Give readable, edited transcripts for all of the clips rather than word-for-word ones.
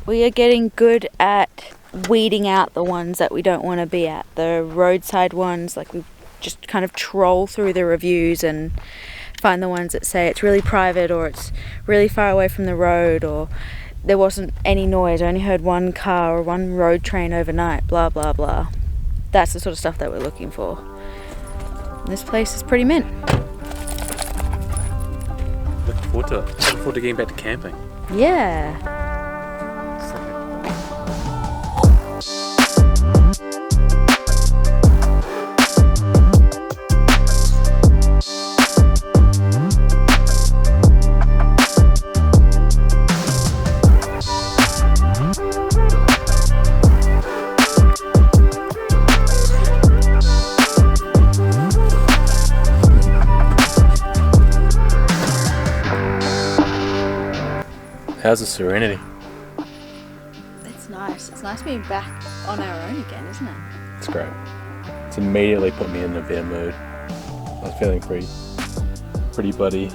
We are getting good at weeding out the ones that we don't want to be at. The roadside ones, like we just kind of troll through the reviews and find the ones that say it's really private or it's really far away from the road or there wasn't any noise. I only heard one car or one road train overnight, blah, blah, blah. That's the sort of stuff that we're looking for. And this place is pretty mint. Looking forward to it. Looking forward to getting back to camping. Yeah. How's the serenity? It's nice. It's nice being back on our own again, isn't it? It's great. It's immediately put me in a better mood. I was feeling pretty bloody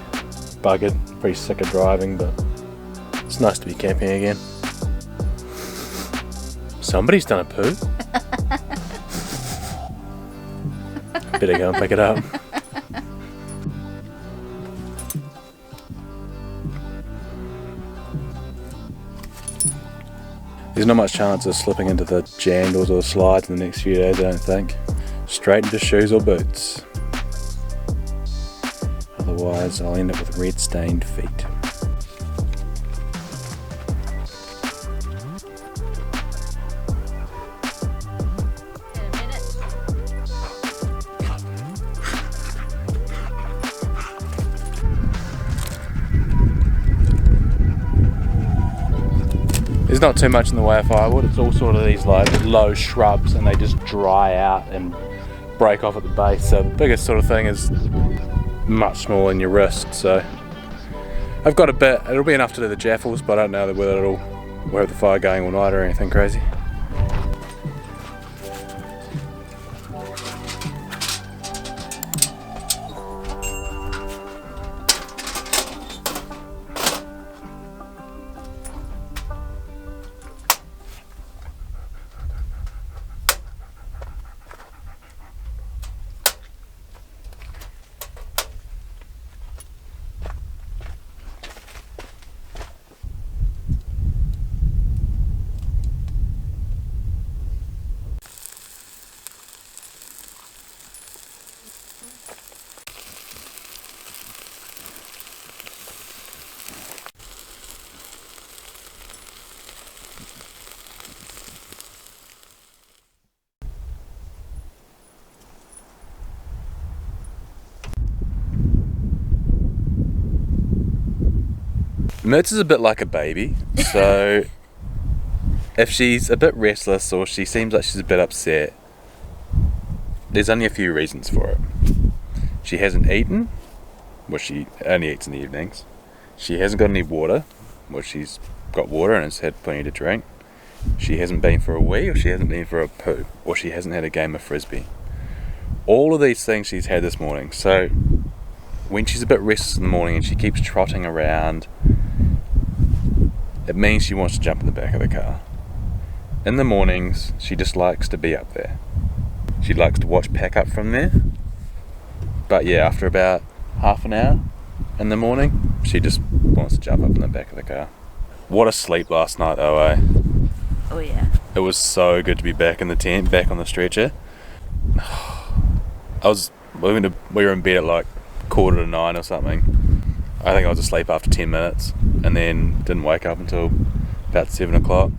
buggered, pretty sick of driving, but it's nice to be camping again. Somebody's done a poo. Better go and pick it up. There's not much chance of slipping into the jandals or the slides in the next few days, I don't think. Straight into shoes or boots. Otherwise, I'll end up with red stained feet. There's not too much in the way of firewood. It's all sort of these like low shrubs and they just dry out and break off at the base. So the biggest sort of thing is much smaller than your wrist. So I've got a bit. It'll be enough to do the jaffles, but I don't know whether we'll have the fire going all night or anything crazy. Mehrts is a bit like a baby, so if she's a bit restless or she seems like she's a bit upset, there's only a few reasons for it. She hasn't eaten, which she only eats in the evenings. She hasn't got any water, which she's got water and has had plenty to drink. She hasn't been for a wee, or she hasn't been for a poo, or she hasn't had a game of frisbee. All of these things she's had this morning. So when she's a bit restless in the morning and she keeps trotting around, it means she wants to jump in the back of the car. In the mornings, she just likes to be up there. She likes to watch pack up from there. But yeah, after about half an hour in the morning, she just wants to jump up in the back of the car. What a sleep last night though, eh? Oh yeah. It was so good to be back in the tent, back on the stretcher. We were in bed at like 8:45 or something. I think I was asleep after 10 minutes and then didn't wake up until about 7 o'clock.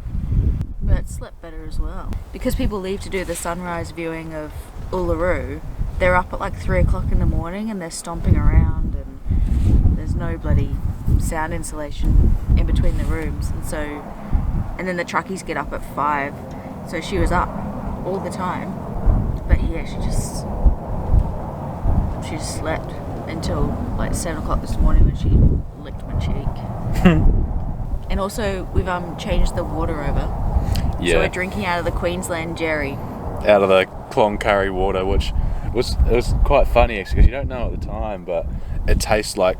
But it slept better as well. Because people leave to do the sunrise viewing of Uluru, they're up at like 3 o'clock in the morning and they're stomping around and there's no bloody sound insulation in between the rooms. And then the truckies get up at 5. So she was up all the time. But yeah, she just slept until like 7 o'clock this morning when she licked my cheek. And also we've changed the water over. Yeah. So we're drinking out of the Queensland Jerry. Out of the Cloncurry water, which was quite funny actually, because you don't know at the time, but it tastes like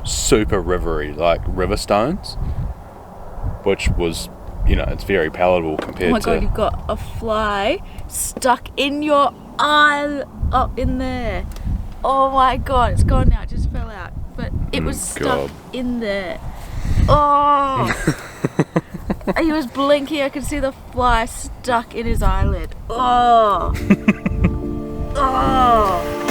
super rivery, like river stones, which was you know, it's very palatable compared to... Oh my god, you've got a fly stuck in your eye, up in there. Oh my god, it's gone now, it just fell out. But it was stuck in there. Oh! He was blinking, I could see the fly stuck in his eyelid. Oh! Oh!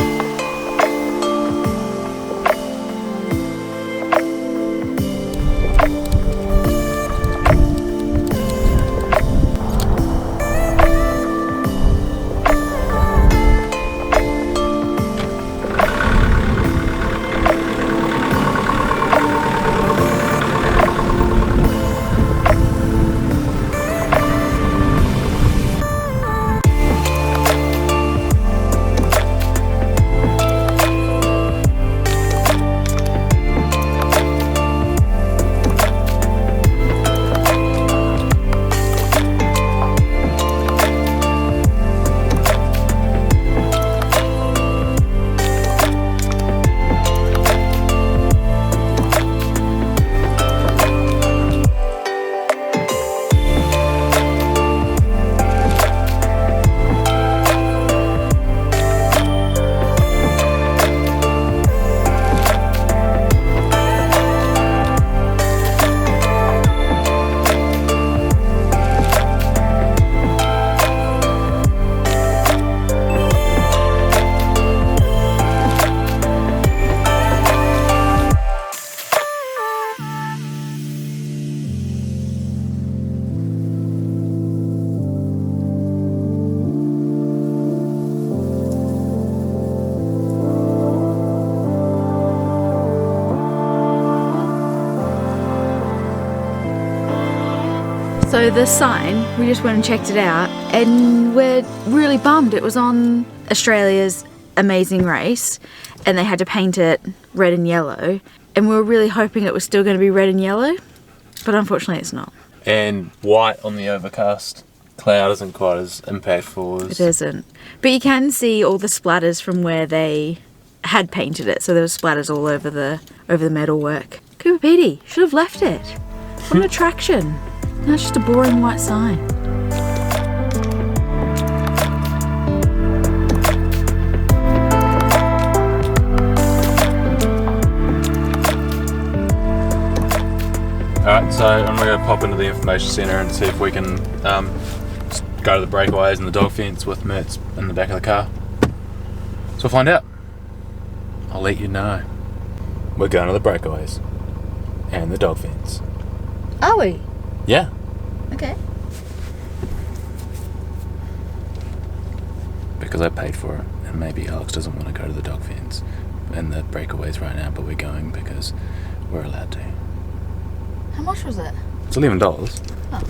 So the sign, we just went and checked it out and we're really bummed. It was on Australia's Amazing Race and they had to paint it red and yellow, and we were really hoping it was still going to be red and yellow, but unfortunately it's not. And white on the overcast cloud isn't quite as impactful as... It isn't. But you can see all the splatters from where they had painted it, so there were splatters all over the metalwork. Coober Pedy should have left it. What an attraction. Now it's just a boring white sign. Alright, so I'm going to pop into the information centre and see if we can go to the Breakaways and the dog fence with Mehrts in the back of the car. So we'll find out. I'll let you know. We're going to the Breakaways and the dog fence. Are we? Yeah. Okay. Because I paid for it, and maybe Alex doesn't want to go to the dog fence and the Breakaways right now, but we're going because we're allowed to. How much was it? It's $11. Oh.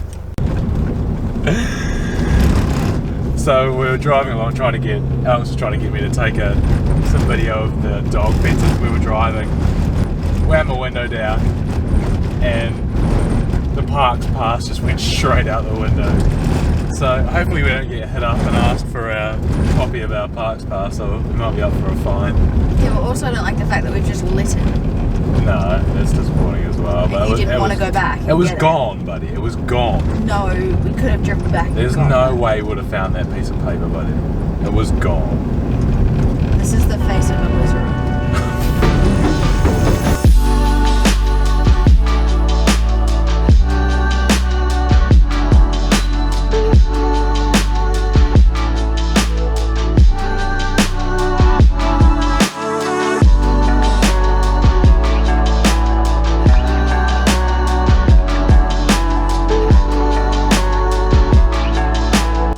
So we were driving along Alex was trying to get me to take some video of the dog fences. We were driving. We had my window down and the parks pass just went straight out the window. So hopefully we don't get hit up and asked for a copy of our parks pass, so we might be up for a fine. Yeah, but also I don't like the fact that we've just lit it. No, that's disappointing as well. But you didn't want to go back. It was gone, buddy. It was gone. No, we could have driven back. There's no way we would have found that piece of paper, buddy. It was gone. This is the face of a wizard.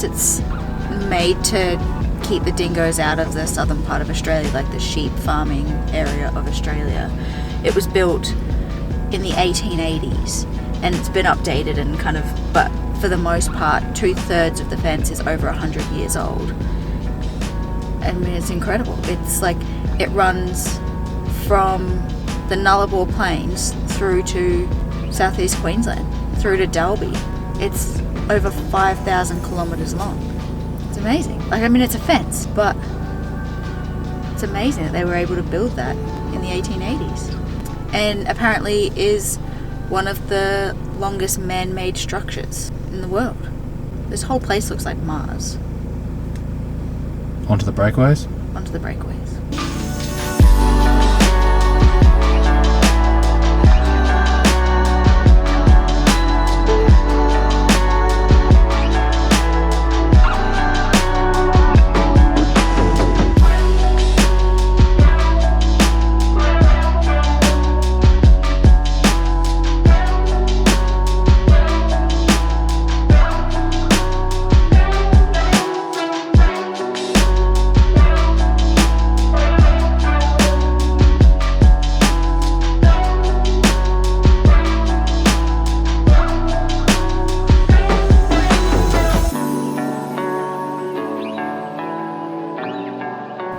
It's made to keep the dingoes out of the southern part of Australia, like the sheep farming area of Australia. It was built in the 1880s and it's been updated and but for the most part 2/3 of the fence is over 100 years old. I mean, it's incredible. It's like it runs from the Nullarbor Plains through to southeast Queensland, through to Dalby. It's over 5,000 kilometres long. It's amazing. Like, I mean, it's a fence, but it's amazing that they were able to build that in the 1880s. And apparently is one of the longest man-made structures in the world. This whole place looks like Mars. Onto the breakaways? Onto the breakaways.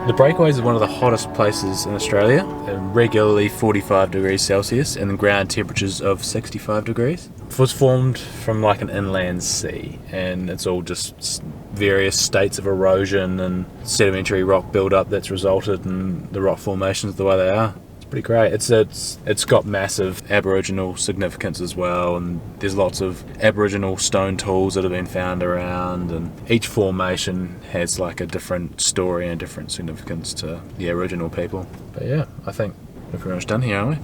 The Breakaways is one of the hottest places in Australia, regularly 45 degrees Celsius and ground temperatures of 65 degrees. It was formed from like an inland sea, and it's all just various states of erosion and sedimentary rock build-up that's resulted in the rock formations the way they are. It's pretty great. It's got massive Aboriginal significance as well, and there's lots of Aboriginal stone tools that have been found around, and each formation has like a different story and different significance to the Aboriginal people. But yeah, I think we're pretty much done here, aren't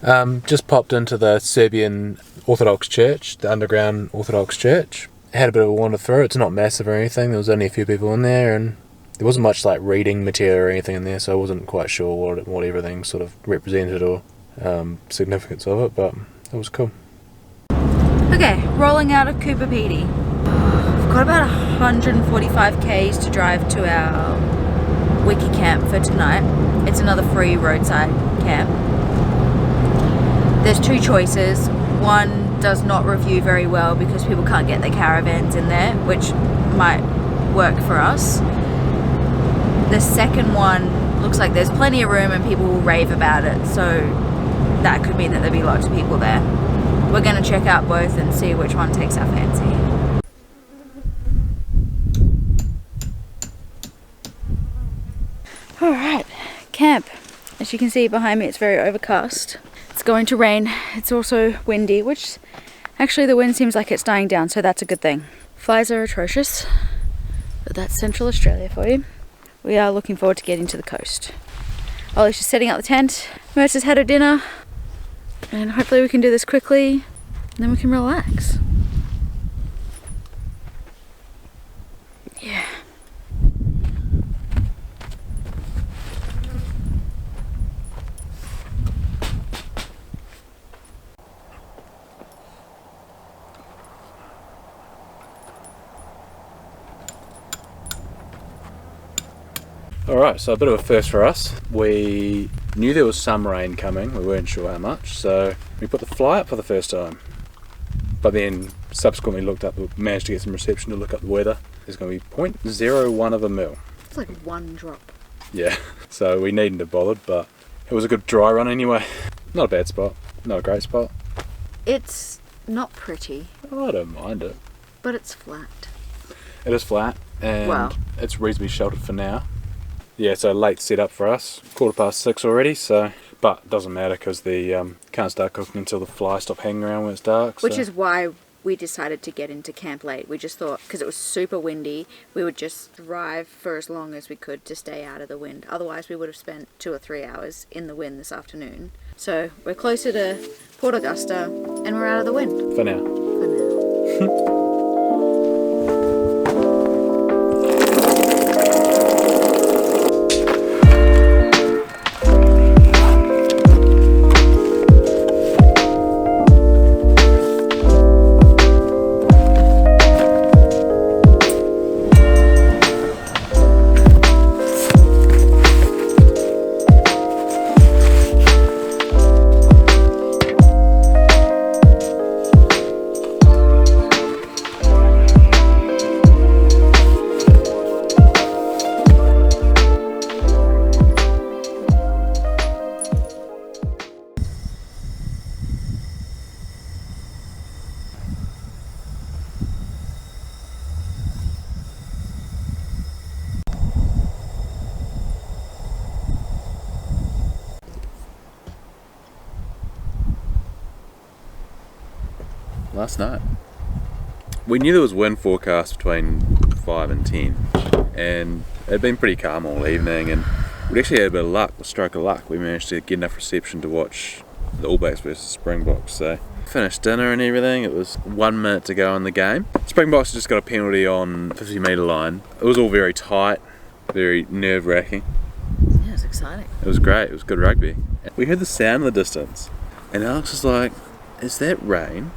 we? Just popped into the Serbian Orthodox Church, the underground Orthodox Church. Had a bit of a wander through. It's not massive or anything. There was only a few people in there, and there wasn't much like reading material or anything in there, so I wasn't quite sure what everything sort of represented or significance of it, but it was cool. Okay, rolling out of Coober, Pedy. We've got about 145 k's to drive to our wiki camp for tonight. It's another free roadside camp. There's two choices. One does not review very well because people can't get their caravans in there, which might work for us. The second one looks like there's plenty of room and people will rave about it, so that could mean that there'll be lots of people there. We're going to check out both and see which one takes our fancy. Alright, camp. As you can see behind me, it's very overcast. It's going to rain. It's also windy, which actually the wind seems like it's dying down, so that's a good thing. Flies are atrocious, but that's Central Australia for you. We are looking forward to getting to the coast. Ollie's just setting up the tent. Mehrts has had her dinner, and hopefully we can do this quickly, and then we can relax. Yeah. Alright, so a bit of a first for us. We knew there was some rain coming, we weren't sure how much, so we put the fly up for the first time. But then subsequently managed to get some reception to look up the weather. There's going to be 0.01 of a mil. It's like one drop. Yeah, so we needn't have bothered, but it was a good dry run anyway. Not a bad spot, not a great spot. It's not pretty. Oh, I don't mind it. But it's flat. It is flat, and it's reasonably sheltered for now. Yeah, so late setup for us, 6:15 already, so, but it doesn't matter because the can't start cooking until the flies stop hanging around when it's dark. Which is why we decided to get into camp late. We just thought, because it was super windy, we would just drive for as long as we could to stay out of the wind. Otherwise we would have spent 2 or 3 hours in the wind this afternoon. So we're closer to Port Augusta and we're out of the wind. For now. For now. last night. We knew there was wind forecast between 5 and 10, and it had been pretty calm all evening, and we actually had a bit of luck, a stroke of luck. We managed to get enough reception to watch the All Blacks versus Springboks. So finished dinner and everything. It was 1 minute to go in the game. Springboks just got a penalty on the 50-metre line. It was all very tight, very nerve-wracking. Yeah, it was exciting. It was great. It was good rugby. We heard the sound in the distance, and Alex was like, "Is that rain?"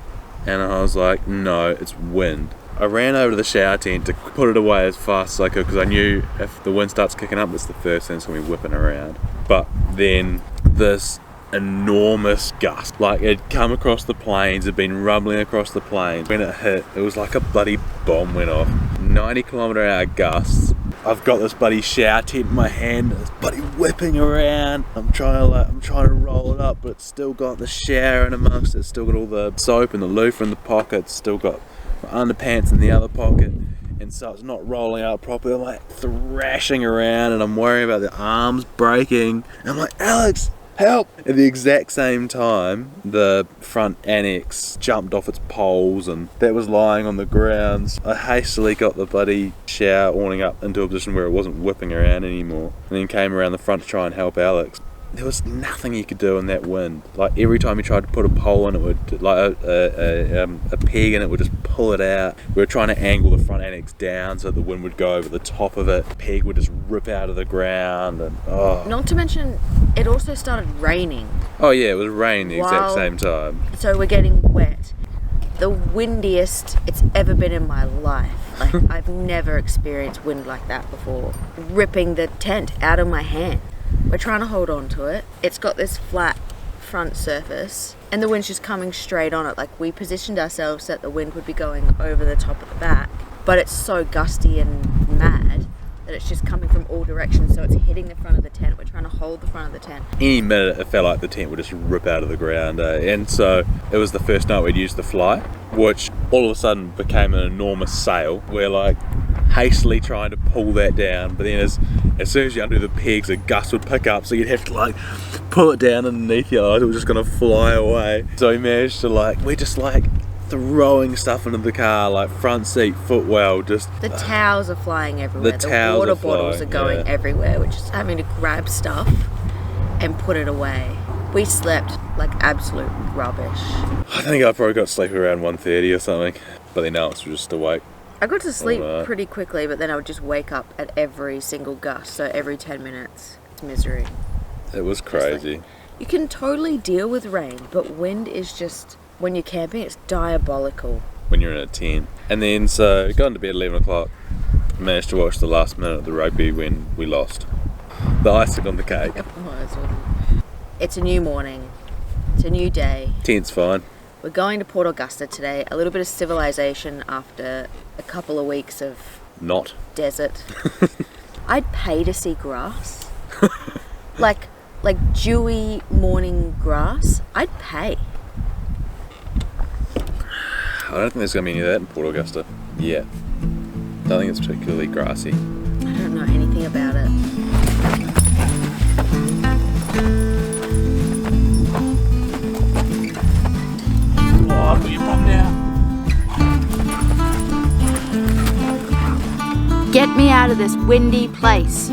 And I was like, "No, it's wind." I ran over to the shower tent to put it away as fast as I could, because I knew if the wind starts kicking up, it's the first thing that's going to be whipping around. But then this enormous gust, like it'd come across the plains, it'd been rumbling across the plains. When it hit, it was like a bloody bomb went off. 90-kilometre-hour gusts. I've got this bloody shower tent in my hand, and it's bloody whipping around. I'm trying to roll it up, but it's still got the shower in amongst it. It's still got all the soap and the loofah in the pocket. It's still got my underpants in the other pocket, and so it's not rolling out properly. I'm like thrashing around, and I'm worrying about the arms breaking. And I'm like, "Alex, help!" At the exact same time, the front annex jumped off its poles, and that was lying on the ground. I hastily got the bloody shower awning up into a position where it wasn't whipping around anymore, and then came around the front to try and help Alex. There was nothing you could do in that wind. Like every time you tried to put a pole in, it would, like a peg in it, would just pull it out. We were trying to angle the front annex down so the wind would go over the top of it. The peg would just rip out of the ground, and Not to mention, it also started raining. Oh yeah, it was raining the exact same time. So we're getting wet. The windiest it's ever been in my life. Like I've never experienced wind like that before. Ripping the tent out of my hand. We're trying to hold on to it. It's got this flat front surface, and the wind's just coming straight on it. Like we positioned ourselves that the wind would be going over the top of the back, but it's so gusty and mad that it's just coming from all directions, so it's hitting the front of the tent. We're trying to hold the front of the tent. Any minute it felt like the tent would just rip out of the ground, and so it was the first night we'd used the fly, which all of a sudden became an enormous sail. We're like hastily trying to pull that down, but then as soon as you undo the pegs, a gust would pick up, so you'd have to like pull it down underneath you, otherwise it was just going to fly away. So we managed to we're just throwing stuff into the car, like front seat, footwell, just... The towels are flying everywhere. The water bottles are going everywhere. We're just having to grab stuff and put it away. We slept like absolute rubbish. I think I probably got to sleep around 1:30 or something, but then Alex was just awake. I got to sleep pretty quickly, but then I would just wake up at every single gust, so every 10 minutes. It's misery. It was crazy. You can totally deal with rain, but wind is just... When you're camping, it's diabolical. When you're in a tent. And then, so, got into bed at 11 o'clock. Managed to watch the last minute of the rugby when we lost. The icing on the cake. It's a new morning. It's a new day. Tent's fine. We're going to Port Augusta today. A little bit of civilization after a couple of weeks of... Not. Desert. I'd pay to see grass. like dewy morning grass. I'd pay. I don't think there's going to be any of that in Port Augusta yet. I don't think it's particularly grassy. I don't know anything about it. Oh, where you from now? Get me out of this windy place.